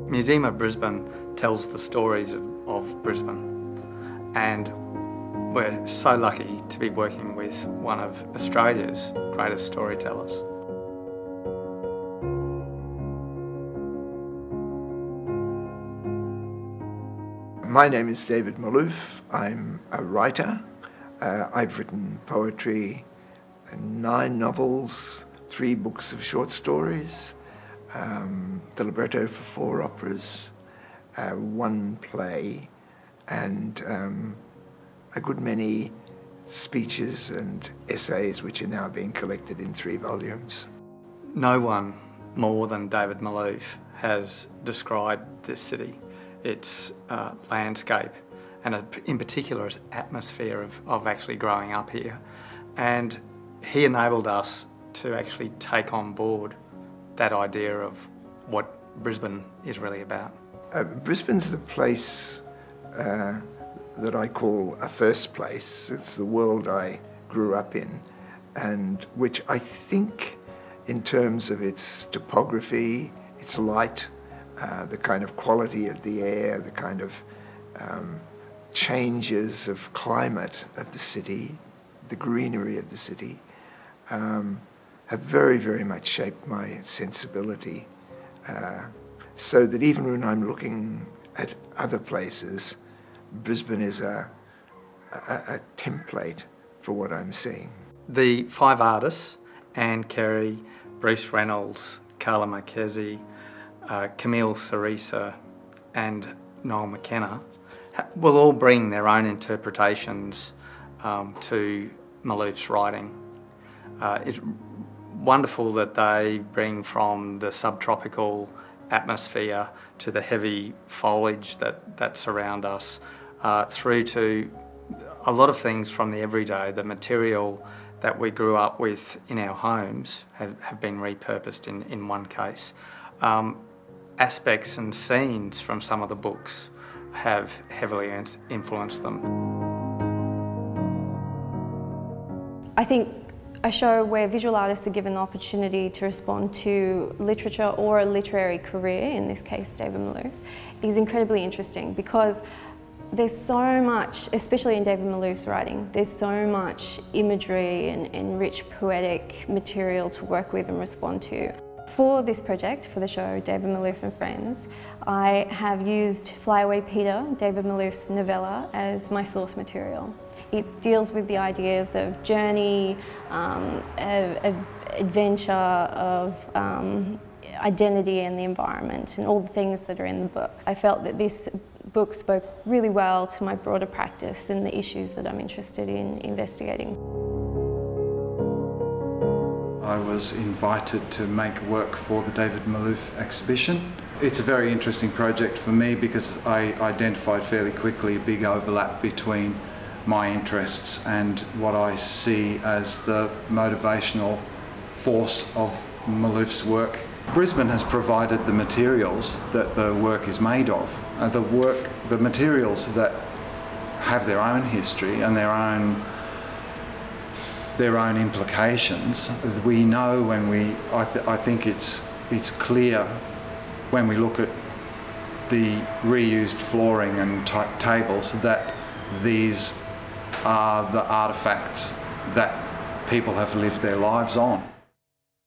Museum of Brisbane tells the stories of Brisbane, and we're so lucky to be working with one of Australia's greatest storytellers. My name is David Malouf. I'm a writer. I've written poetry, 9 novels, 3 books of short stories, the libretto for 4 operas, 1 play, and a good many speeches and essays which are now being collected in 3 volumes. No one more than David Malouf has described this city, its landscape, and in particular its atmosphere of actually growing up here. And he enabled us to actually take on board that idea of what Brisbane is really about. Brisbane's the place that I call a first place. It's the world I grew up in, and which I think, in terms of its topography, its light, the kind of quality of the air, the kind of changes of climate of the city, the greenery of the city, have very, very much shaped my sensibility. So that even when I'm looking at other places, Brisbane is a template for what I'm seeing. The 5 artists, Anne Carey, Bruce Reynolds, Carla Marchesi, Camille Cerisa and Noel McKenna, will all bring their own interpretations to Malouf's writing. It's wonderful that they bring from the subtropical atmosphere to the heavy foliage that surround us, through to a lot of things from the everyday. The material that we grew up with in our homes have been repurposed in one case. Aspects and scenes from some of the books have heavily influenced them. I think a show where visual artists are given the opportunity to respond to literature or a literary career, in this case David Malouf, is incredibly interesting because there's so much, especially in David Malouf's writing, there's so much imagery and rich poetic material to work with and respond to. For this project, for the show David Malouf and Friends, I have used Fly Away Peter, David Malouf's novella, as my source material. It deals with the ideas of journey, of adventure, of identity and the environment and all the things that are in the book. I felt that this book spoke really well to my broader practice and the issues that I'm interested in investigating. I was invited to make work for the David Malouf exhibition. It's a very interesting project for me because I identified fairly quickly a big overlap between my interests and what I see as the motivational force of Malouf's work. Brisbane has provided the materials that the work is made of, the materials that have their own history and their own implications. We know when I think it's clear when we look at the reused flooring and tables that these are the artefacts that people have lived their lives on.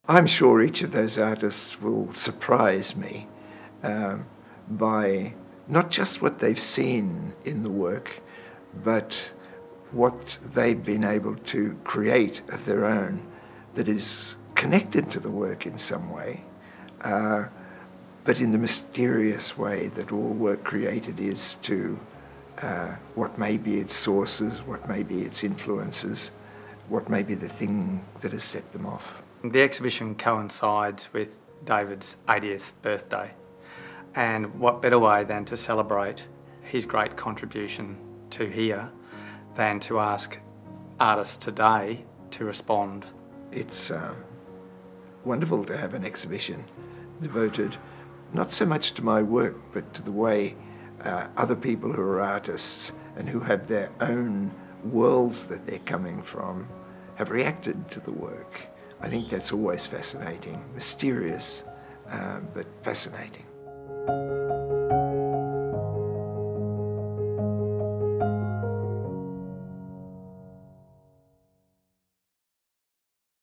I'm sure each of those artists will surprise me by not just what they've seen in the work, but what they've been able to create of their own that is connected to the work in some way, but in the mysterious way that all work created is to what may be its sources, what may be its influences, what may be the thing that has set them off. The exhibition coincides with David's 80th birthday, and what better way than to celebrate his great contribution to here than to ask artists today to respond. It's wonderful to have an exhibition devoted not so much to my work, but to the way other people who are artists and who have their own worlds that they're coming from have reacted to the work. I think that's always fascinating, mysterious, but fascinating.